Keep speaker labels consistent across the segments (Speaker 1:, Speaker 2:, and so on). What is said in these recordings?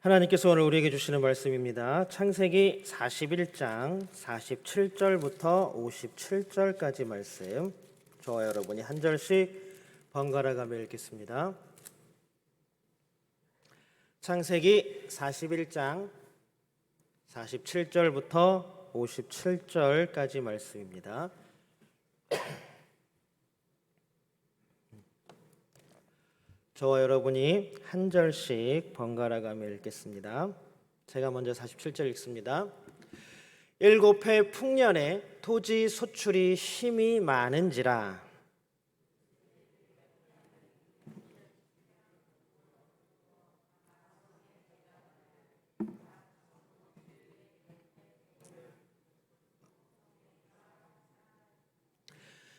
Speaker 1: 하나님께서 오늘 우리에게 주시는 말씀입니다. 창세기 41장 47절부터 57절까지 말씀, 저와 여러분이 한 절씩 번갈아 가며 읽겠습니다. 창세기 41장 47절부터 57절까지 말씀입니다. 저와 여러분이 한 절씩 번갈아 가며 읽겠습니다. 제가 먼저 47절 읽습니다. 일곱 해 풍년에 토지 소출이 힘이 많은지라.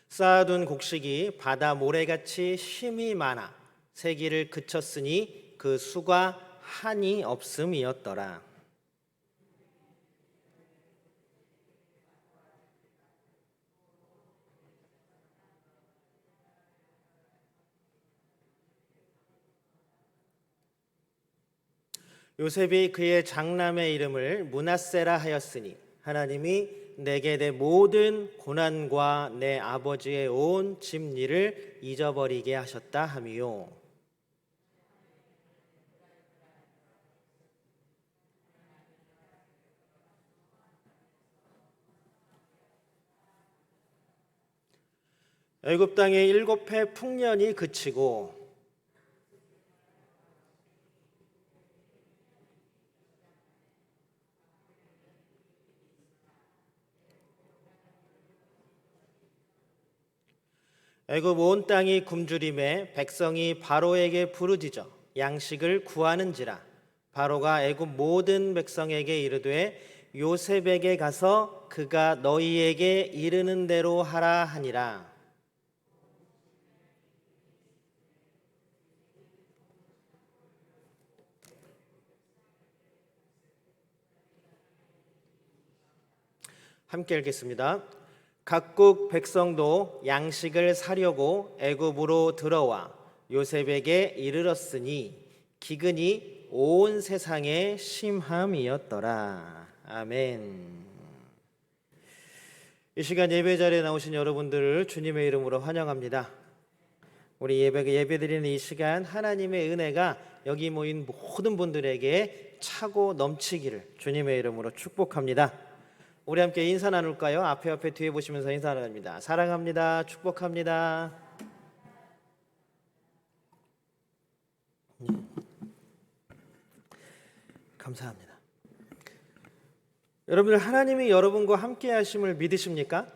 Speaker 1: 쌓아둔 곡식이 바다 모래같이 힘이 많아 세기를 그쳤으니 그 수가 한이 없음이었더라. 요셉이 그의 장남의 이름을 므낫세라 하였으니 하나님이 내게 내 모든 고난과 내 아버지의 온 집일을 잊어버리게 하셨다 함이요. 애굽 땅의 일곱 해 풍년이 그치고 애굽 온 땅이 굶주림에 백성이 바로에게 부르짖어 양식을 구하는지라. 바로가 애굽 모든 백성에게 이르되 요셉에게 가서 그가 너희에게 이르는 대로 하라 하니라. 함께 읽겠습니다. 각국 백성도 양식을 사려고 애굽으로 들어와 요셉에게 이르렀으니 기근이 온 세상에 심함이었더라. 아멘. 이 시간 예배 자리에 나오신 여러분들을 주님의 이름으로 환영합니다. 우리 예배드리는 이 시간 하나님의 은혜가 여기 모인 모든 분들에게 차고 넘치기를 주님의 이름으로 축복합니다. 우리 함께 인사 나눌까요? 앞에 뒤에 보시면서 인사 나눕니다. 사랑합니다. 축복합니다. 감사합니다. 여러분들 하나님이 여러분과 함께 하심을 믿으십니까?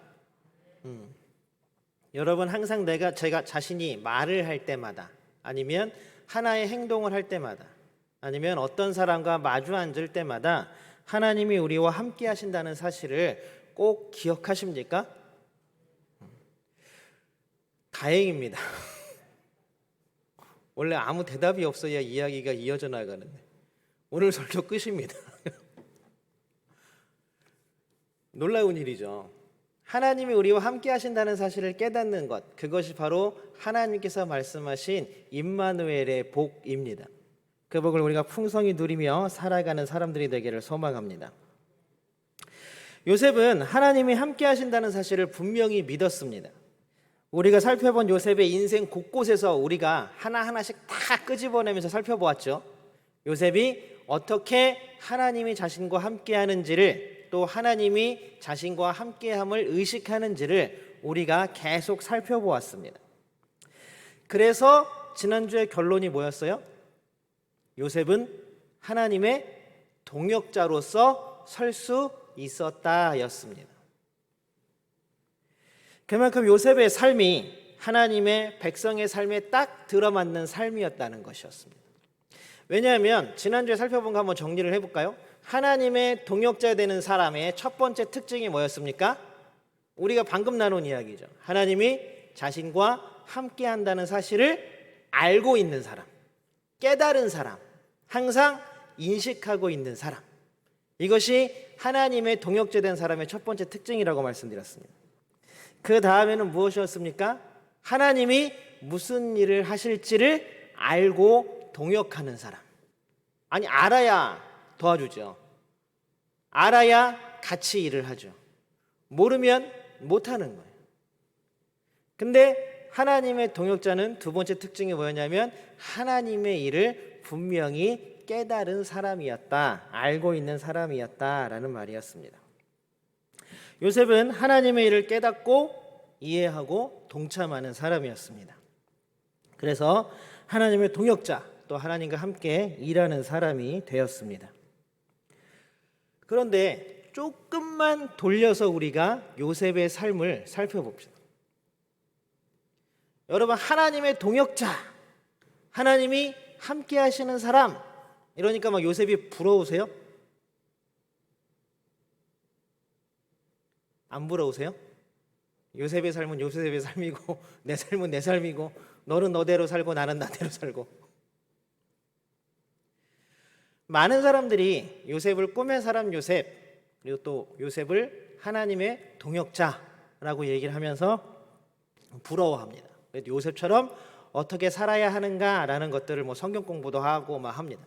Speaker 1: 여러분 항상 제가 자신이 말을 할 때마다 아니면 하나의 행동을 할 때마다 아니면 어떤 사람과 마주 앉을 때마다 하나님이 우리와 함께 하신다는 사실을 꼭 기억하십니까? 다행입니다. 원래 아무 대답이 없어야 이야기가 이어져 나가는데 오늘 설교 끝입니다. 놀라운 일이죠. 하나님이 우리와 함께 하신다는 사실을 깨닫는 것, 그것이 바로 하나님께서 말씀하신 임마누엘의 복입니다. 그 복을 우리가 풍성히 누리며 살아가는 사람들이 되기를 소망합니다. 요셉은 하나님이 함께 하신다는 사실을 분명히 믿었습니다. 우리가 살펴본 요셉의 인생 곳곳에서 우리가 하나하나씩 다 끄집어내면서 살펴보았죠. 요셉이 어떻게 하나님이 자신과 함께 하는지를, 또 하나님이 자신과 함께함을 의식하는지를 우리가 계속 살펴보았습니다. 그래서 지난주에 결론이 뭐였어요? 요셉은 하나님의 동역자로서 설 수 있었다였습니다. 그만큼 요셉의 삶이 하나님의 백성의 삶에 딱 들어맞는 삶이었다는 것이었습니다. 왜냐하면 지난주에 살펴본 거 한번 정리를 해볼까요? 하나님의 동역자 되는 사람의 첫 번째 특징이 뭐였습니까? 우리가 방금 나눈 이야기죠. 하나님이 자신과 함께 한다는 사실을 알고 있는 사람, 깨달은 사람, 항상 인식하고 있는 사람, 이것이 하나님의 동역자 된 사람의 첫 번째 특징이라고 말씀드렸습니다. 그 다음에는 무엇이었습니까? 하나님이 무슨 일을 하실지를 알고 동역하는 사람. 아니, 알아야 도와주죠. 알아야 같이 일을 하죠. 모르면 못하는 거예요. 근데 하나님의 동역자는 두 번째 특징이 뭐였냐면 하나님의 일을 분명히 깨달은 사람이었다. 알고 있는 사람이었다라는 말이었습니다. 요셉은 하나님의 일을 깨닫고 이해하고 동참하는 사람이었습니다. 그래서 하나님의 동역자, 또 하나님과 함께 일하는 사람이 되었습니다. 그런데 조금만 돌려서 우리가 요셉의 삶을 살펴봅시다. 여러분, 하나님의 동역자, 하나님이 함께 하시는 사람, 이러니까 막 요셉이 부러우세요? 안 부러우세요? 요셉의 삶은 요셉의 삶이고 내 삶은 내 삶이고 너는 너대로 살고 나는 나대로 살고. 많은 사람들이 요셉을 꿈의 사람 요셉, 그리고 또 요셉을 하나님의 동역자라고 얘기를 하면서 부러워합니다. 요셉처럼 어떻게 살아야 하는가라는 것들을 성경 공부도 하고 막 합니다.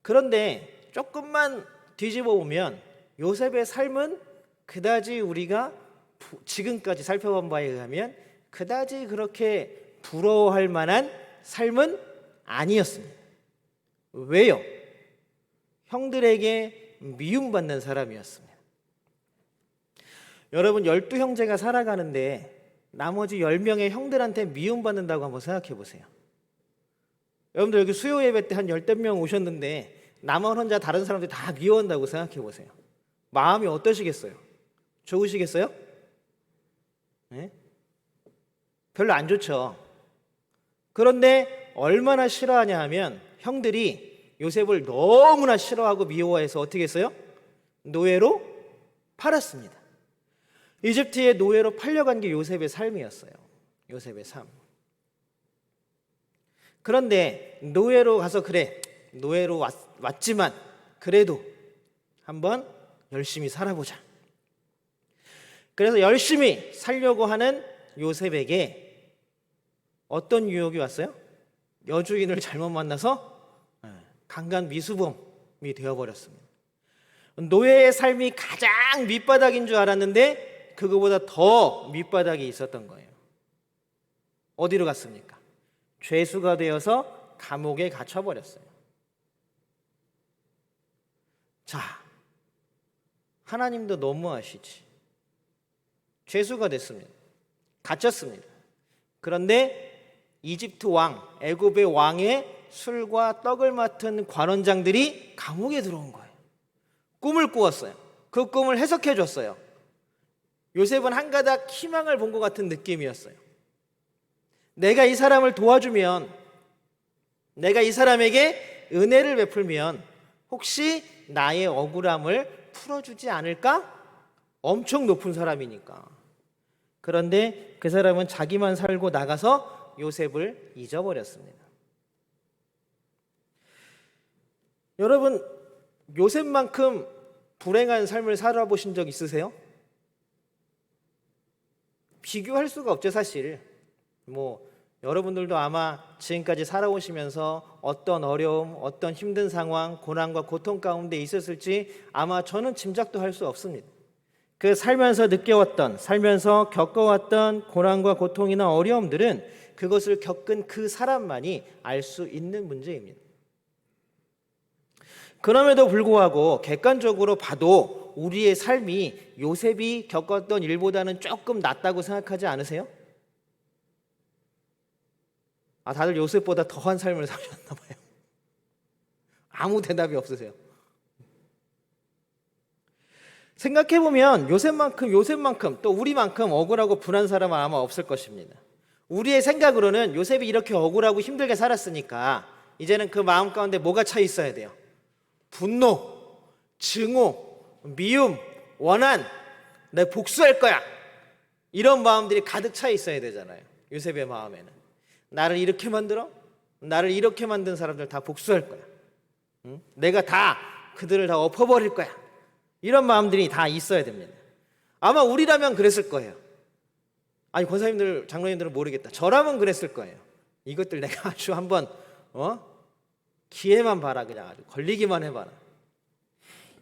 Speaker 1: 그런데 조금만 뒤집어 보면 요셉의 삶은 그다지 우리가 지금까지 살펴본 바에 의하면 그다지 그렇게 부러워할 만한 삶은 아니었습니다. 왜요? 형들에게 미움받는 사람이었습니다. 여러분, 12형제가 살아가는데 나머지 10명의 형들한테 미움받는다고 한번 생각해 보세요. 여러분들 여기 수요 예배 때 한 10명 오셨는데 나만 혼자 다른 사람들이 다 미워한다고 생각해 보세요. 마음이 어떠시겠어요? 좋으시겠어요? 네? 별로 안 좋죠. 그런데 얼마나 싫어하냐 하면 형들이 요셉을 너무나 싫어하고 미워해서 어떻게 했어요? 노예로 팔았습니다. 이집트의 노예로 팔려간 게 요셉의 삶이었어요. 요셉의 삶. 그런데 노예로 가서 그래, 노예로 왔지만 그래도 한번 열심히 살아보자. 그래서 열심히 살려고 하는 요셉에게 어떤 유혹이 왔어요? 여주인을 잘못 만나서 강간 미수범이 되어버렸습니다. 노예의 삶이 가장 밑바닥인 줄 알았는데 그거보다 더 밑바닥이 있었던 거예요. 어디로 갔습니까? 죄수가 되어서 감옥에 갇혀버렸어요. 자, 하나님도 너무하시지. 죄수가 됐습니다. 갇혔습니다. 그런데 이집트 왕, 애굽의 왕의 술과 떡을 맡은 관원장들이 감옥에 들어온 거예요. 꿈을 꾸었어요. 그 꿈을 해석해 줬어요. 요셉은 한 가닥 희망을 본 것 같은 느낌이었어요. 내가 이 사람을 도와주면, 내가 이 사람에게 은혜를 베풀면 혹시 나의 억울함을 풀어주지 않을까? 엄청 높은 사람이니까. 그런데 그 사람은 자기만 살고 나가서 요셉을 잊어버렸습니다. 여러분, 요셉만큼 불행한 삶을 살아보신 적 있으세요? 비교할 수가 없죠, 사실. 여러분들도 아마 지금까지 살아오시면서 어떤 어려움, 어떤 힘든 상황, 고난과 고통 가운데 있었을지 아마 저는 짐작도 할 수 없습니다. 그 살면서 느껴왔던, 살면서 겪어왔던 고난과 고통이나 어려움들은 그것을 겪은 그 사람만이 알 수 있는 문제입니다. 그럼에도 불구하고 객관적으로 봐도 우리의 삶이 요셉이 겪었던 일보다는 조금 낫다고 생각하지 않으세요? 다들 요셉보다 더한 삶을 사셨나 봐요. 아무 대답이 없으세요. 생각해보면 요셉만큼 또 우리만큼 억울하고 분한 사람은 아마 없을 것입니다. 우리의 생각으로는 요셉이 이렇게 억울하고 힘들게 살았으니까 이제는 그 마음 가운데 뭐가 차 있어야 돼요? 분노, 증오, 미움, 원한, 내 복수할 거야. 이런 마음들이 가득 차 있어야 되잖아요. 요셉의 마음에는. 나를 이렇게 만들어? 나를 이렇게 만든 사람들 다 복수할 거야. 응? 내가 다 그들을 다 엎어버릴 거야. 이런 마음들이 다 있어야 됩니다. 아마 우리라면 그랬을 거예요. 아니, 권사님들, 장로님들은 모르겠다. 저라면 그랬을 거예요. 이것들 내가 아주 한번 기회만 봐라, 그냥 아주 걸리기만 해봐라.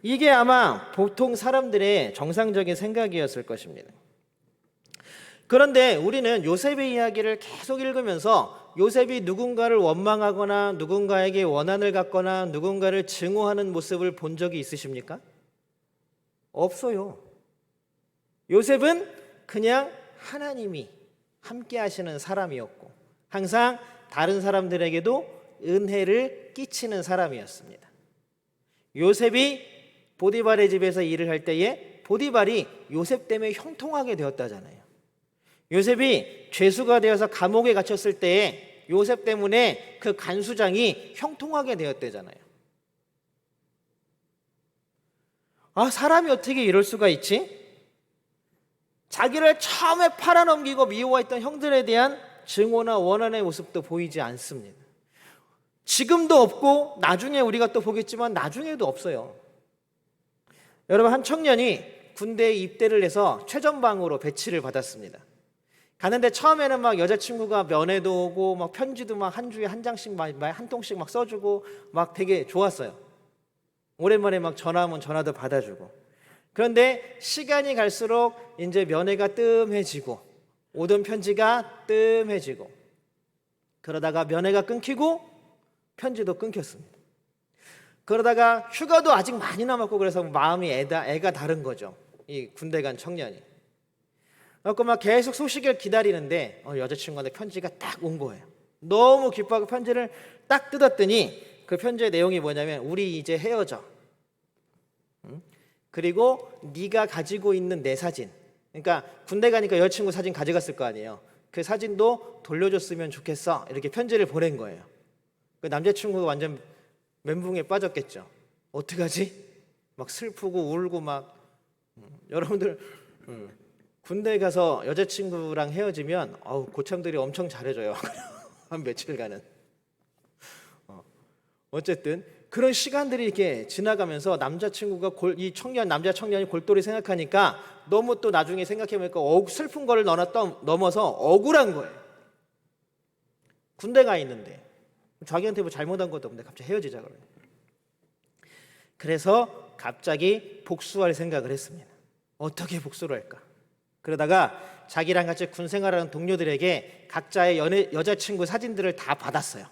Speaker 1: 이게 아마 보통 사람들의 정상적인 생각이었을 것입니다. 그런데 우리는 요셉의 이야기를 계속 읽으면서 요셉이 누군가를 원망하거나 누군가에게 원한을 갖거나 누군가를 증오하는 모습을 본 적이 있으십니까? 없어요. 요셉은 그냥 하나님이 함께 하시는 사람이었고 항상 다른 사람들에게도 은혜를 끼치는 사람이었습니다. 요셉이 보디발의 집에서 일을 할 때에 보디발이 요셉 때문에 형통하게 되었다잖아요. 요셉이 죄수가 되어서 감옥에 갇혔을 때에 요셉 때문에 그 간수장이 형통하게 되었대잖아요. 아, 사람이 어떻게 이럴 수가 있지? 자기를 처음에 팔아넘기고 미워했던 형들에 대한 증오나 원한의 모습도 보이지 않습니다. 지금도 없고 나중에 우리가 또 보겠지만 나중에도 없어요. 여러분, 한 청년이 군대에 입대를 해서 최전방으로 배치를 받았습니다. 가는데 처음에는 막 여자친구가 면회도 오고 막 편지도 막 한 주에 한 장씩 한 통씩 막 써주고 막 되게 좋았어요. 오랜만에 막 전화하면 전화도 받아주고. 그런데 시간이 갈수록 이제 면회가 뜸해지고 오던 편지가 뜸해지고 그러다가 면회가 끊기고 편지도 끊겼습니다. 그러다가 휴가도 아직 많이 남았고 그래서 마음이 애가 다른 거죠. 이 군대 간 청년이. 그래서 막 계속 소식을 기다리는데 여자친구한테 편지가 딱 온 거예요. 너무 기뻐하고 편지를 딱 뜯었더니 그 편지의 내용이 뭐냐면 우리 이제 헤어져. 그리고 네가 가지고 있는 내 사진, 그러니까 군대 가니까 여자친구 사진 가져갔을 거 아니에요. 그 사진도 돌려줬으면 좋겠어. 이렇게 편지를 보낸 거예요. 그 남자친구가 완전 멘붕에 빠졌겠죠. 어떡하지? 막 슬프고 울고 막. 여러분들 군대 가서 여자친구랑 헤어지면 고참들이 엄청 잘해줘요. 한 며칠간은. 어쨌든 그런 시간들이 이렇게 지나가면서 남자친구가 이 남자 청년이 골똘히 생각하니까 너무 또 나중에 생각해보니까 슬픈 거를 넘어서 억울한 거예요. 군대 가 있는데 자기한테 뭐 잘못한 것도 없는데 갑자기 헤어지자 그래요. 그래서 갑자기 복수할 생각을 했습니다. 어떻게 복수를 할까? 그러다가 자기랑 같이 군 생활하는 동료들에게 각자의 여자친구 사진들을 다 받았어요.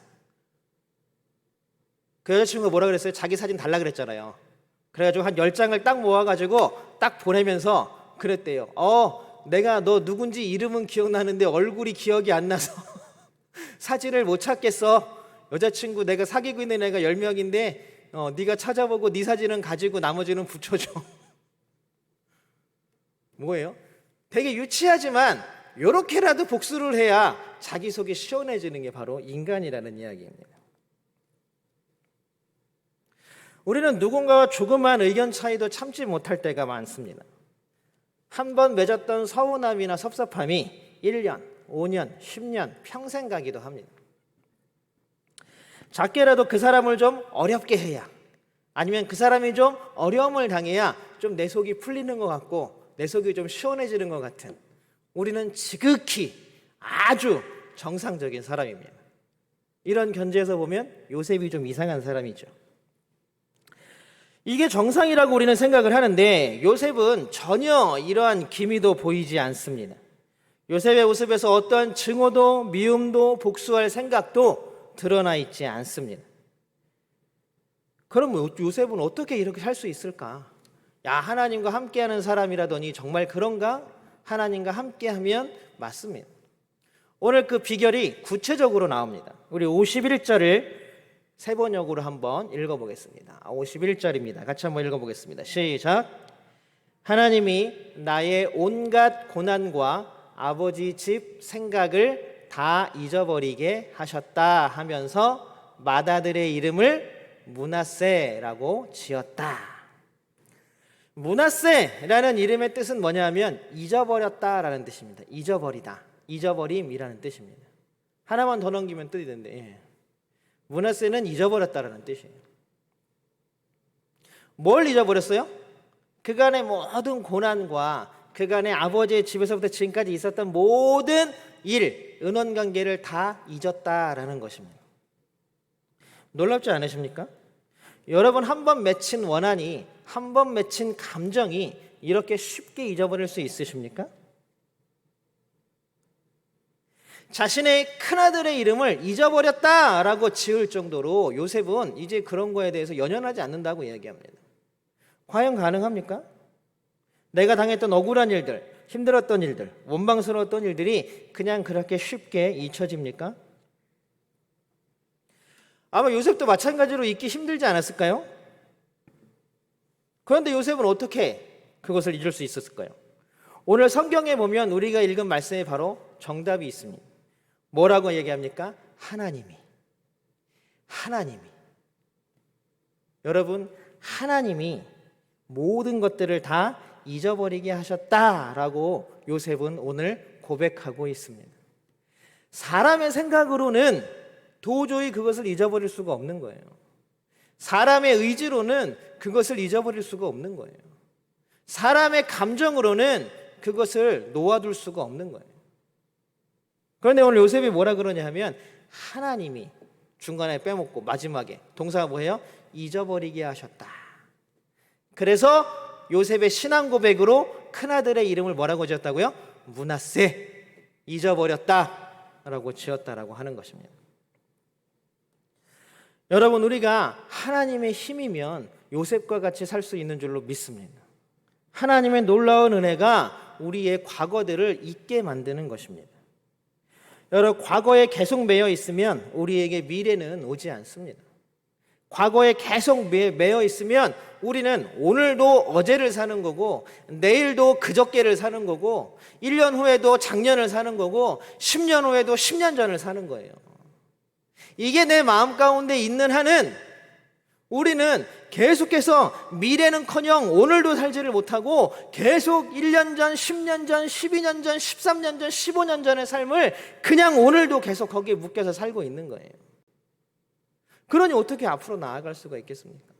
Speaker 1: 그 여자친구가 뭐라 그랬어요? 자기 사진 달라 그랬잖아요. 그래가지고 한 10장을 딱 모아가지고 딱 보내면서 그랬대요. 내가 너 누군지 이름은 기억나는데 얼굴이 기억이 안 나서 사진을 못 찾겠어. 여자친구 내가 사귀고 있는 애가 10명인데 네가 찾아보고 네 사진은 가지고 나머지는 붙여줘. 뭐예요? 되게 유치하지만 이렇게라도 복수를 해야 자기 속이 시원해지는 게 바로 인간이라는 이야기입니다. 우리는 누군가와 조그만 의견 차이도 참지 못할 때가 많습니다. 한 번 맺었던 서운함이나 섭섭함이 1년, 5년, 10년, 평생 가기도 합니다. 작게라도 그 사람을 좀 어렵게 해야, 아니면 그 사람이 좀 어려움을 당해야 좀 내 속이 풀리는 것 같고 내 속이 좀 시원해지는 것 같은, 우리는 지극히 아주 정상적인 사람입니다. 이런 견지에서 보면 요셉이 좀 이상한 사람이죠. 이게 정상이라고 우리는 생각을 하는데 요셉은 전혀 이러한 기미도 보이지 않습니다. 요셉의 모습에서 어떠한 증오도 미움도 복수할 생각도 드러나 있지 않습니다. 그럼 요셉은 어떻게 이렇게 살 수 있을까? 야, 하나님과 함께하는 사람이라더니 정말 그런가? 하나님과 함께하면 맞습니다. 오늘 그 비결이 구체적으로 나옵니다. 우리 51절을 세 번역으로 한번 읽어보겠습니다. 51절입니다. 같이 한번 읽어보겠습니다. 시작. 하나님이 나의 온갖 고난과 아버지 집 생각을 다 잊어버리게 하셨다 하면서 맏아들의 이름을 므낫세라고 지었다. 므낫세라는 이름의 뜻은 뭐냐면 잊어버렸다라는 뜻입니다. 잊어버리다, 잊어버림이라는 뜻입니다. 하나만 더 넘기면 뜻이 되는데 므낫세는 잊어버렸다라는 뜻이에요. 뭘 잊어버렸어요? 그간의 모든 고난과 그간의 아버지의 집에서부터 지금까지 있었던 모든 일, 은원관계를 다 잊었다라는 것입니다. 놀랍지 않으십니까? 여러분 한 번 맺힌 원한이, 한 번 맺힌 감정이 이렇게 쉽게 잊어버릴 수 있으십니까? 자신의 큰아들의 이름을 잊어버렸다라고 지을 정도로 요셉은 이제 그런 거에 대해서 연연하지 않는다고 이야기합니다. 과연 가능합니까? 내가 당했던 억울한 일들, 힘들었던 일들, 원망스러웠던 일들이 그냥 그렇게 쉽게 잊혀집니까? 아마 요셉도 마찬가지로 잊기 힘들지 않았을까요? 그런데 요셉은 어떻게 그것을 잊을 수 있었을까요? 오늘 성경에 보면 우리가 읽은 말씀에 바로 정답이 있습니다. 뭐라고 얘기합니까? 하나님이. 여러분, 하나님이 모든 것들을 다 잊어버리게 하셨다라고 요셉은 오늘 고백하고 있습니다. 사람의 생각으로는 도저히 그것을 잊어버릴 수가 없는 거예요. 사람의 의지로는 그것을 잊어버릴 수가 없는 거예요. 사람의 감정으로는 그것을 놓아둘 수가 없는 거예요. 그런데 오늘 요셉이 뭐라 그러냐 하면 하나님이 중간에 빼먹고 마지막에 동사가 뭐예요? 잊어버리게 하셨다. 그래서 요셉의 신앙 고백으로 큰아들의 이름을 뭐라고 지었다고요? 므낫세, 잊어버렸다라고 지었다라고 하는 것입니다. 여러분, 우리가 하나님의 힘이면 요셉과 같이 살 수 있는 줄로 믿습니다. 하나님의 놀라운 은혜가 우리의 과거들을 잊게 만드는 것입니다. 여러분, 과거에 계속 매여 있으면 우리에게 미래는 오지 않습니다. 과거에 계속 매여 있으면 우리는 오늘도 어제를 사는 거고, 내일도 그저께를 사는 거고, 1년 후에도 작년을 사는 거고, 10년 후에도 10년 전을 사는 거예요. 이게 내 마음 가운데 있는 한은 우리는 계속해서 미래는커녕 오늘도 살지를 못하고 계속 1년 전, 10년 전, 12년 전, 13년 전, 15년 전의 삶을 그냥 오늘도 계속 거기에 묶여서 살고 있는 거예요. 그러니 어떻게 앞으로 나아갈 수가 있겠습니까?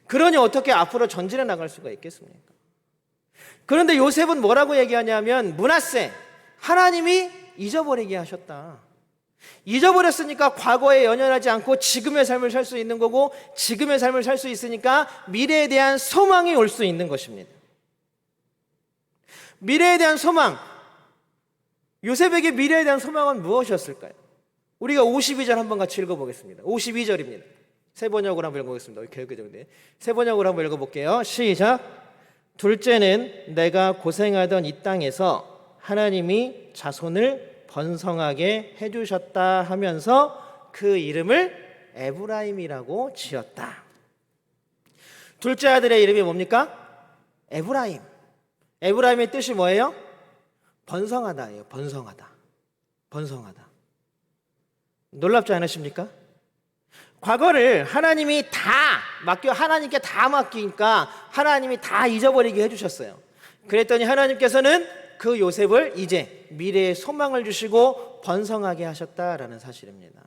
Speaker 1: 그러니 어떻게 앞으로 전진해 나갈 수가 있겠습니까? 그런데 요셉은 뭐라고 얘기하냐면 므낫세, 하나님이 잊어버리게 하셨다. 잊어버렸으니까 과거에 연연하지 않고 지금의 삶을 살 수 있는 거고, 지금의 삶을 살 수 있으니까 미래에 대한 소망이 올 수 있는 것입니다. 미래에 대한 소망, 요셉에게 미래에 대한 소망은 무엇이었을까요? 우리가 52절 한번 같이 읽어보겠습니다. 52절입니다. 세 번역으로 한번 읽어보겠습니다. 개혁개정인데 세 번역으로 한번 읽어볼게요. 시작. 둘째는 내가 고생하던 이 땅에서 하나님이 자손을 번성하게 해주셨다 하면서 그 이름을 에브라임이라고 지었다. 둘째 아들의 이름이 뭡니까? 에브라임. 에브라임의 뜻이 뭐예요? 번성하다예요. 번성하다. 놀랍지 않으십니까? 과거를 하나님이 하나님께 다 맡기니까 하나님이 다 잊어버리게 해주셨어요. 그랬더니 하나님께서는 그 요셉을 이제 미래의 소망을 주시고 번성하게 하셨다라는 사실입니다.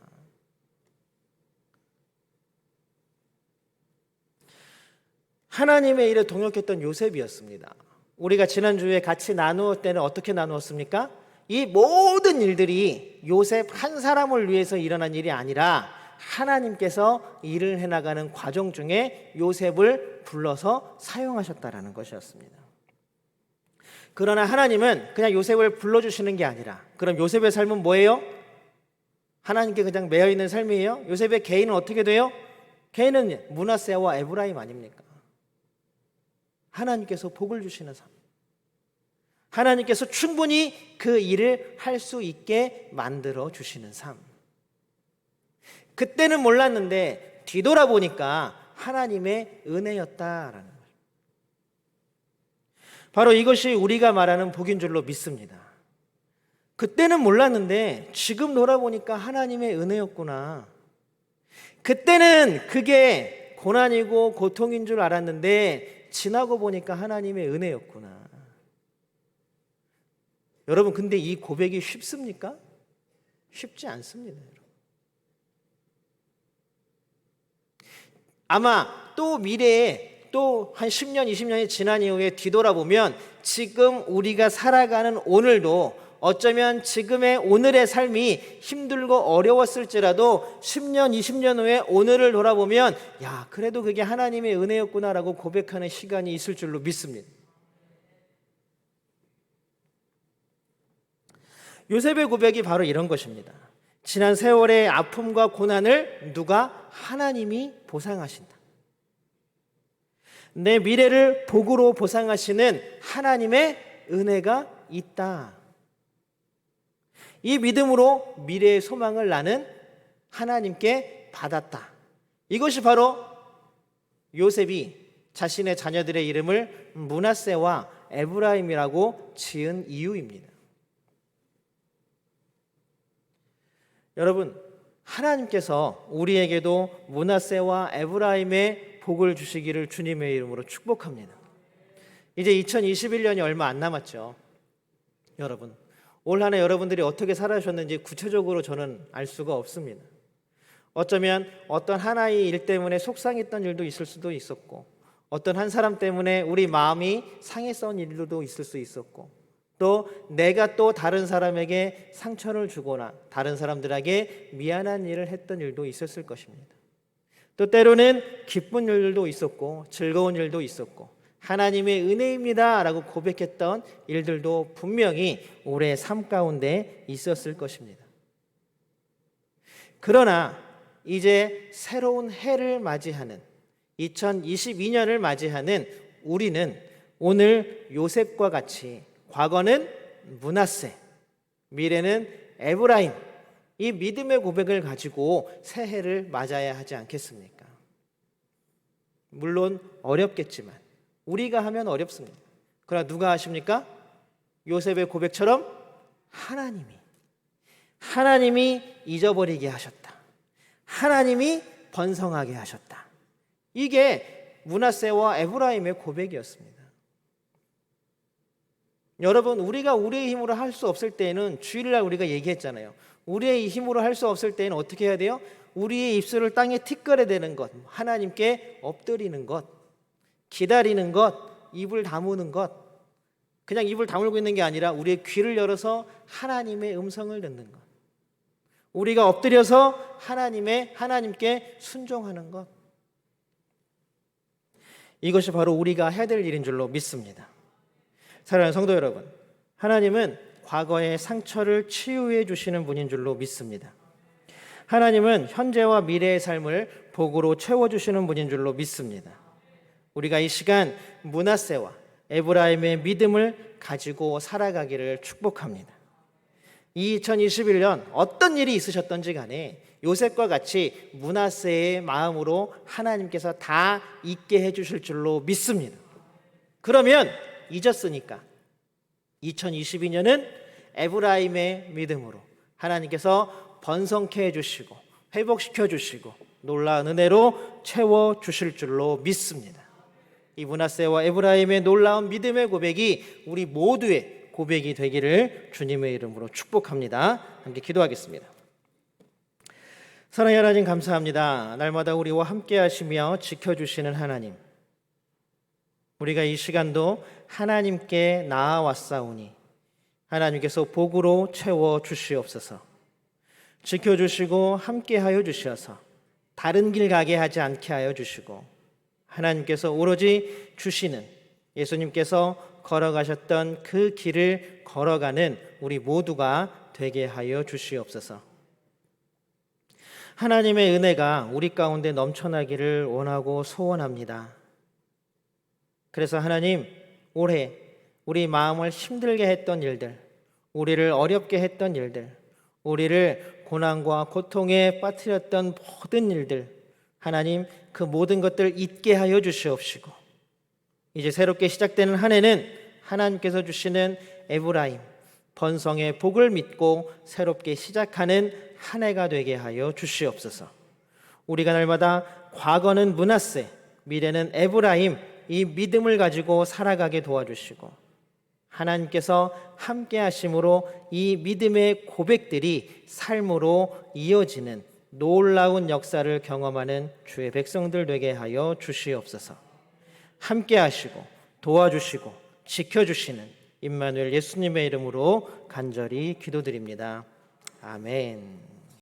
Speaker 1: 하나님의 일에 동역했던 요셉이었습니다. 우리가 지난주에 같이 나누었을 때는 어떻게 나누었습니까? 이 모든 일들이 요셉 한 사람을 위해서 일어난 일이 아니라 하나님께서 일을 해나가는 과정 중에 요셉을 불러서 사용하셨다라는 것이었습니다. 그러나 하나님은 그냥 요셉을 불러주시는 게 아니라, 그럼 요셉의 삶은 뭐예요? 하나님께 그냥 매여있는 삶이에요? 요셉의 개인은 어떻게 돼요? 개인은 므낫세와 에브라임 아닙니까? 하나님께서 복을 주시는 삶, 하나님께서 충분히 그 일을 할 수 있게 만들어 주시는 삶. 그때는 몰랐는데 뒤돌아보니까 하나님의 은혜였다라는 거예요. 바로 이것이 우리가 말하는 복인 줄로 믿습니다. 그때는 몰랐는데 지금 돌아보니까 하나님의 은혜였구나. 그때는 그게 고난이고 고통인 줄 알았는데 지나고 보니까 하나님의 은혜였구나. 여러분, 근데 이 고백이 쉽습니까? 쉽지 않습니다. 아마 또 미래에 또 한 10년, 20년이 지난 이후에 뒤돌아보면 지금 우리가 살아가는 오늘도 어쩌면 지금의 오늘의 삶이 힘들고 어려웠을지라도 10년, 20년 후에 오늘을 돌아보면 야, 그래도 그게 하나님의 은혜였구나라고 고백하는 시간이 있을 줄로 믿습니다. 요셉의 고백이 바로 이런 것입니다. 지난 세월의 아픔과 고난을 누가? 하나님이 보상하신다. 내 미래를 복으로 보상하시는 하나님의 은혜가 있다. 이 믿음으로 미래의 소망을 나는 하나님께 받았다. 이것이 바로 요셉이 자신의 자녀들의 이름을 므낫세와 에브라임이라고 지은 이유입니다. 여러분, 하나님께서 우리에게도 므낫세와 에브라임의 복을 주시기를 주님의 이름으로 축복합니다. 이제 2021년이 얼마 안 남았죠. 여러분, 올 한 해 여러분들이 어떻게 살아셨는지 구체적으로 저는 알 수가 없습니다. 어쩌면 어떤 하나의 일 때문에 속상했던 일도 있을 수도 있었고, 어떤 한 사람 때문에 우리 마음이 상했던 일도 있을 수 있었고, 또 내가 또 다른 사람에게 상처를 주거나 다른 사람들에게 미안한 일을 했던 일도 있었을 것입니다. 또 때로는 기쁜 일도 있었고 즐거운 일도 있었고 하나님의 은혜입니다 라고 고백했던 일들도 분명히 올해 삶 가운데 있었을 것입니다. 그러나 이제 새로운 해를 맞이하는 2022년을 맞이하는 우리는 오늘 요셉과 같이 과거는 므낫세, 미래는 에브라임, 이 믿음의 고백을 가지고 새해를 맞아야 하지 않겠습니까? 물론 어렵겠지만 우리가 하면 어렵습니다. 그러나 누가 하십니까? 요셉의 고백처럼 하나님이 잊어버리게 하셨다. 하나님이 번성하게 하셨다. 이게 므낫세와 에브라임의 고백이었습니다. 여러분, 우리가 우리의 힘으로 할 수 없을 때에는 주일날 우리가 얘기했잖아요. 우리의 힘으로 할 수 없을 때에는 어떻게 해야 돼요? 우리의 입술을 땅에 티끌어대는 것, 하나님께 엎드리는 것, 기다리는 것, 입을 다무는 것, 그냥 입을 다물고 있는 게 아니라 우리의 귀를 열어서 하나님의 음성을 듣는 것, 우리가 엎드려서 하나님께 순종하는 것, 이것이 바로 우리가 해야 될 일인 줄로 믿습니다. 사랑하는 성도 여러분, 하나님은 과거의 상처를 치유해 주시는 분인 줄로 믿습니다. 하나님은 현재와 미래의 삶을 복으로 채워주시는 분인 줄로 믿습니다. 우리가 이 시간 므낫세와 에브라임의 믿음을 가지고 살아가기를 축복합니다. 2021년 어떤 일이 있으셨던지 간에 요셉과 같이 므낫세의 마음으로 하나님께서 다 잊게 해주실 줄로 믿습니다. 그러면 잊었으니까 2022년은 에브라임의 믿음으로 하나님께서 번성케 해주시고 회복시켜 주시고 놀라운 은혜로 채워주실 줄로 믿습니다. 이 므낫세와 에브라임의 놀라운 믿음의 고백이 우리 모두의 고백이 되기를 주님의 이름으로 축복합니다. 함께 기도하겠습니다. 사랑의 하나님, 감사합니다. 날마다 우리와 함께 하시며 지켜주시는 하나님, 우리가 이 시간도 하나님께 나아왔사오니 하나님께서 복으로 채워주시옵소서. 지켜주시고 함께하여 주셔서 다른 길 가게 하지 않게 하여 주시고, 하나님께서 오로지 주시는, 예수님께서 걸어가셨던 그 길을 걸어가는 우리 모두가 되게 하여 주시옵소서. 하나님의 은혜가 우리 가운데 넘쳐나기를 원하고 소원합니다. 그래서 하나님, 올해 우리 마음을 힘들게 했던 일들, 우리를 어렵게 했던 일들, 우리를 고난과 고통에 빠뜨렸던 모든 일들, 하나님 그 모든 것들 잊게 하여 주시옵시고, 이제 새롭게 시작되는 한 해는 하나님께서 주시는 에브라임, 번성의 복을 믿고 새롭게 시작하는 한 해가 되게 하여 주시옵소서. 우리가 날마다 과거는 므낫세, 미래는 에브라임, 이 믿음을 가지고 살아가게 도와주시고, 하나님께서 함께 하심으로 이 믿음의 고백들이 삶으로 이어지는 놀라운 역사를 경험하는 주의 백성들 되게 하여 주시옵소서. 함께 하시고 도와주시고 지켜주시는 임마누엘 예수님의 이름으로 간절히 기도드립니다. 아멘.